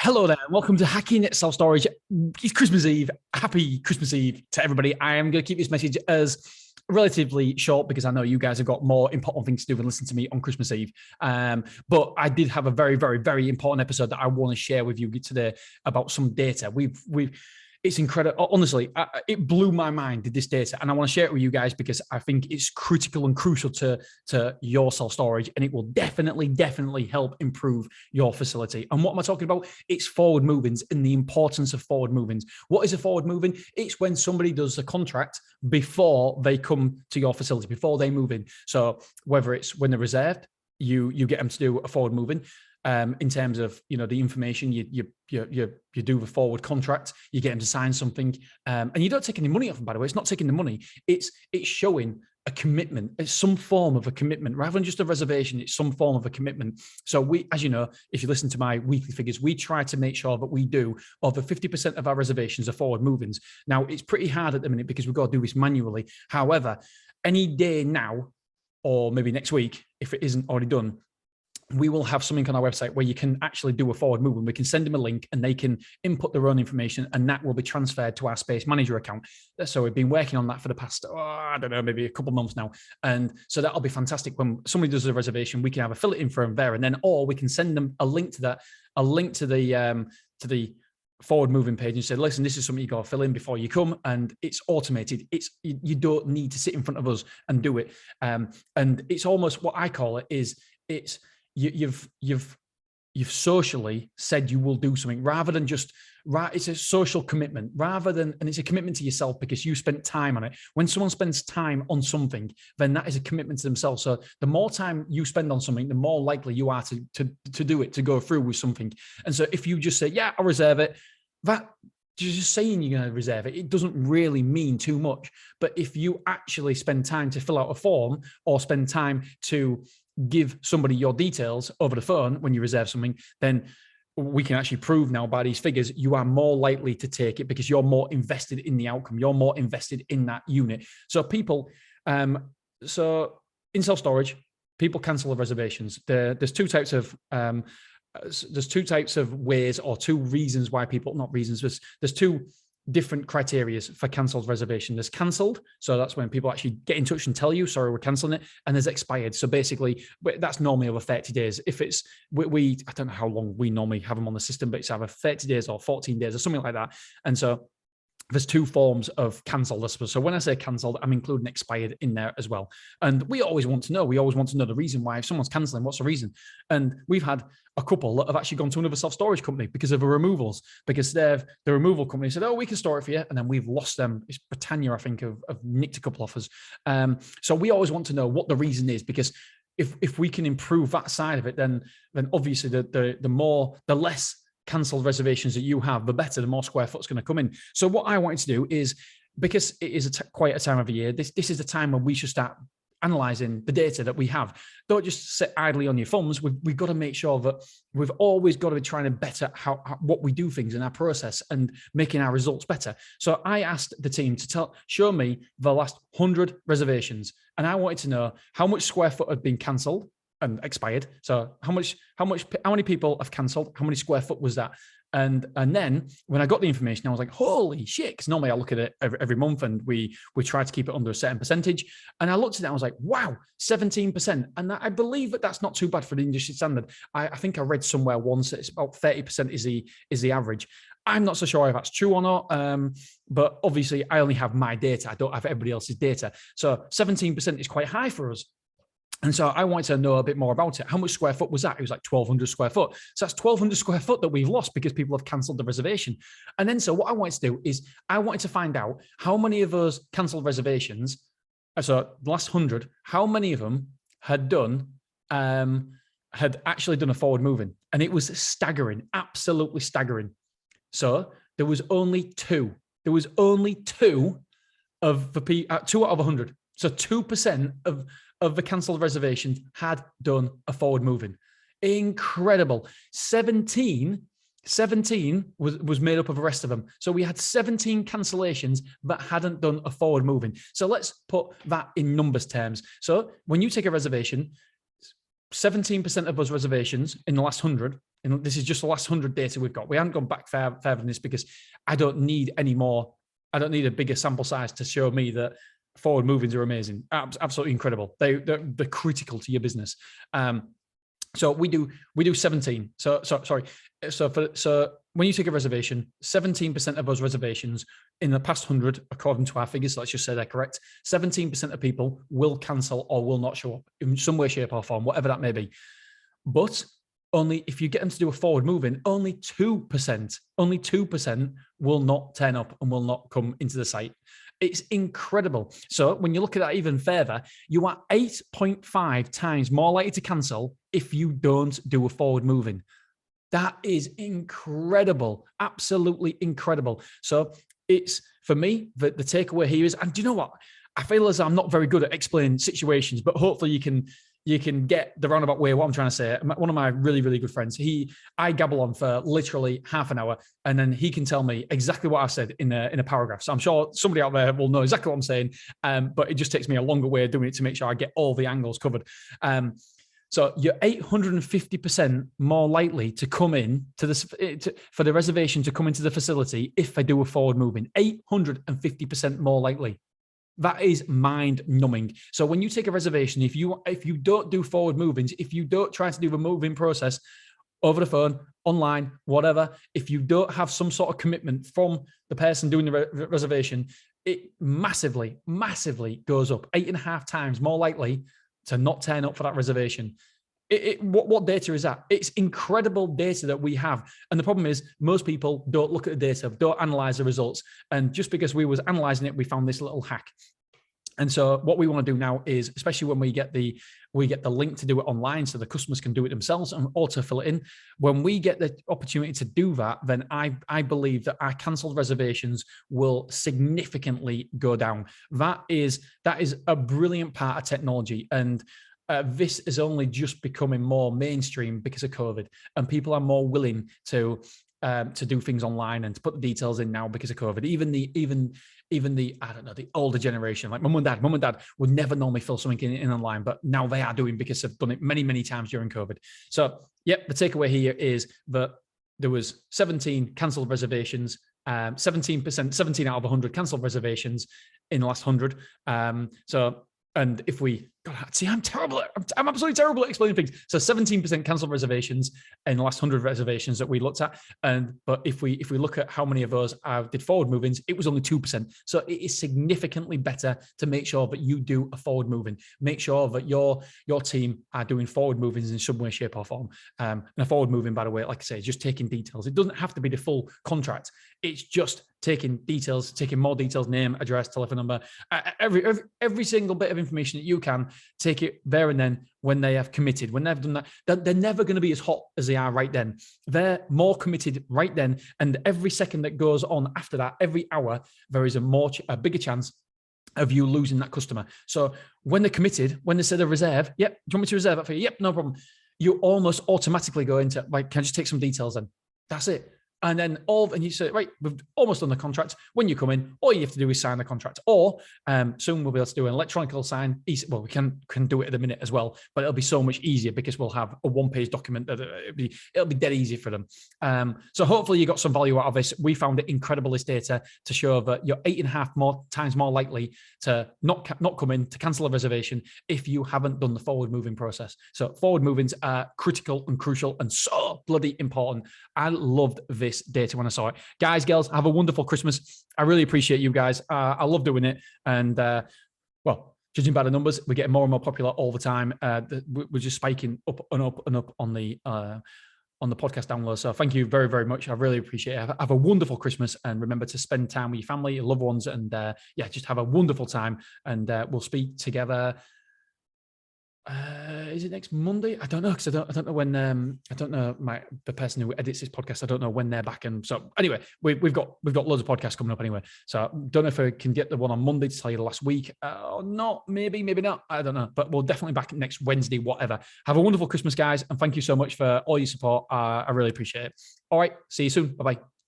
Hello there, and welcome to Hacking Self Storage. It's Christmas Eve. Happy Christmas Eve to everybody. I am going to keep this message as relatively short because I know you guys have got more important things to do than listen to me on Christmas Eve. But I did have a very, very, very important episode that I want to share with you today about some data. It's incredible. Honestly, it blew my mind, this data. And I want to share it with you guys because I think it's critical and crucial to your self-storage. And it will definitely help improve your facility. And what am I talking about? It's forward movings and the importance of forward movings. What is a forward moving? It's when somebody does a contract before they come to your facility, before they move in. So whether it's when they're reserved, you get them to do a forward moving. In terms of the information you do the forward contract, you get them to sign something, and you don't take any money off them. By the way, it's not taking the money; it's showing a commitment. It's some form of a commitment rather than just a reservation. It's some form of a commitment. So we, as you know, if you listen to my weekly figures, we try to make sure that we do over 50% of our reservations are forward movings. Now it's pretty hard at the minute because we've got to do this manually. However, any day now, or maybe next week, if it isn't already done, we will have something on our website where you can actually do a forward move, and we can send them a link and they can input their own information, and that will be transferred to our space manager account. So we've been working on that for the past, I don't know, maybe a couple of months now. And so that'll be fantastic. When somebody does a reservation, we can have a fill it in from there, and then, or we can send them a link to that, a link to the forward moving page and say, listen, this is something you got to fill in before you come, and it's automated. You don't need to sit in front of us and do it. And it's almost, what I call it is, you've socially said you will do something rather than just it's a social commitment and it's a commitment to yourself because you spent time on it. When someone spends time on something, then that is a commitment to themselves. So the more time you spend on something, the more likely you are to do it, to go through with something. And so if you just say, yeah, I'll reserve it, that you're just saying you're going to reserve it. It doesn't really mean too much. But if you actually spend time to fill out a form or spend time to give somebody your details over the phone when you reserve something, then we can actually prove now by these figures you are more likely to take it because you're more invested in the outcome. You're more invested in that unit. So people, so in self-storage, people cancel the reservations. There's two types of ways, or two reasons why people, not reasons, there's two different criteria for cancelled reservation. There's cancelled, so that's when people actually get in touch and tell you, sorry, we're cancelling it. And there's expired, so basically that's normally over 30 days. If it's I don't know how long we normally have them on the system, but it's either 30 days or 14 days or something like that. And so there's two forms of cancelled, I suppose. So when I say cancelled, I'm including expired in there as well. And we always want to know the reason why. If someone's cancelling, what's the reason? And we've had a couple that have actually gone to another self-storage company because of the removals, because the removal company said, oh, we can store it for you. And then we've lost them. It's Britannia, I think, have nicked a couple offers. So we always want to know what the reason is, because if we can improve that side of it, then obviously the less cancelled reservations that you have, the better, the more square foot's going to come in. So what I wanted to do is, because it is quite a time of the year, this is the time when we should start analyzing the data that we have. Don't just sit idly on your thumbs. We've got to make sure that we've always got to be trying to better what we do things in our process and making our results better. So I asked the team to show me the last 100 reservations, and I wanted to know how much square foot had been cancelled and expired. So how many people have cancelled? How many square foot was that? And then when I got the information, I was like, holy shit, because normally I look at it every month and we try to keep it under a certain percentage. And I looked at it, I was like, wow, 17%. And I believe that's not too bad for the industry standard. I think I read somewhere once that it's about 30% is the average. I'm not so sure if that's true or not, but obviously I only have my data. I don't have everybody else's data. So 17% is quite high for us. And so I wanted to know a bit more about it. How much square foot was that? It was like 1,200 square foot. So that's 1,200 square foot that we've lost because people have cancelled the reservation. And then so what I wanted to do is I wanted to find out how many of those cancelled reservations, so the last 100, how many of them had actually done a forward moving. And it was staggering, absolutely staggering. So there was only two. There was only two of the 2 out of 100. So 2% of the cancelled reservations had done a forward moving. Incredible. 17 was made up of the rest of them. So we had 17 cancellations that hadn't done a forward moving. So let's put that in numbers terms. So when you take a reservation, 17% of those reservations in the last 100 and this is just the last 100 data we've got. We haven't gone back further than this because I don't need any more. I don't need a bigger sample size to show me that forward movings are amazing. Absolutely incredible. They're critical to your business. So we do 17. So when you take a reservation, 17% of those reservations in the past 100, according to our figures, let's just say they're correct, 17% of people will cancel or will not show up in some way, shape or form, whatever that may be. But only if you get them to do a forward moving, only 2% will not turn up and will not come into the site. It's incredible. So when you look at that even further, you are 8.5 times more likely to cancel if you don't do a forward moving. That is incredible. Absolutely incredible. So it's, for me, the takeaway here is, and do you know what? I feel as I'm not very good at explaining situations, but hopefully you can get the roundabout way of what I'm trying to say. One of my really, really good friends, I gabble on for literally half an hour, and then he can tell me exactly what I said in a paragraph. So I'm sure somebody out there will know exactly what I'm saying, but it just takes me a longer way of doing it to make sure I get all the angles covered. So you're 850% more likely to come in to this for the reservation to come into the facility if they do a forward moving. 850% more likely. That is mind-numbing. So when you take a reservation, if you don't do forward movings, if you don't try to do the moving process over the phone, online, whatever, if you don't have some sort of commitment from the person doing the reservation, it massively, massively goes up. 8.5 times more likely to not turn up for that reservation. What data is that? It's incredible data that we have. And the problem is most people don't look at the data, don't analyze the results. And just because we was analyzing it, we found this little hack. And so what we want to do now is, especially when we get the link to do it online so the customers can do it themselves and auto-fill it in. When we get the opportunity to do that, then I believe that our cancelled reservations will significantly go down. That is a brilliant part of technology. And this is only just becoming more mainstream because of COVID, and people are more willing to do things online and to put the details in now because of COVID. Even the I don't know, the older generation, like my mum and dad would never normally fill something in online, but now they are doing because they've done it many, many times during COVID. So, yep, the takeaway here is that there was 17 cancelled reservations, 17% out of 100 cancelled reservations in the last 100. And if we, God, see, I'm terrible. I'm absolutely terrible at explaining things. So 17% cancelled reservations in the last 100 reservations that we looked at. But if we look at how many of those did forward movings, it was only 2%. So it is significantly better to make sure that you do a forward moving. Make sure that your team are doing forward movings in some way, shape, or form. And a forward moving, by the way, like I say, is just taking details. It doesn't have to be the full contract. It's just taking details, taking more details, name, address, telephone number, every single bit of information that you can, take it there and then when they have committed. When they've done that, they're never going to be as hot as they are right then. They're more committed right then. And every second that goes on after that, every hour, there is a bigger chance of you losing that customer. So when they're committed, when they say they reserve, yep, do you want me to reserve that for you? Yep, no problem. You almost automatically go into, like, can I just take some details then? That's it. And then and you say, right, we've almost done the contract. When you come in, all you have to do is sign the contract. Or soon we'll be able to do an electronic sign. Well, we can do it at the minute as well, but it'll be so much easier because we'll have a one-page document that it'll be dead easy for them. So hopefully you got some value out of this. We found it incredible, this data, to show that you're 8.5 times more likely to not come in, to cancel a reservation if you haven't done the forward moving process. So forward movings are critical and crucial and so bloody important. I loved this data when I saw it. Guys, girls, have a wonderful Christmas. I really appreciate you guys. I love doing it. And well, judging by the numbers, we're getting more and more popular all the time. We're just spiking up and up and up on the podcast download. So thank you very, very much. I really appreciate it. Have a wonderful Christmas, and remember to spend time with your family, your loved ones, and just have a wonderful time. And we'll speak together. Is it next Monday? I don't know, because I don't know when I don't know the person who edits this podcast. I don't know when they're back. And so anyway, we've got loads of podcasts coming up anyway. So I don't know if I can get the one on Monday to tell you the last week or not. Maybe not. I don't know. But we'll definitely back next Wednesday, whatever. Have a wonderful Christmas, guys, and thank you so much for all your support. I really appreciate it. All right, see you soon. Bye-bye.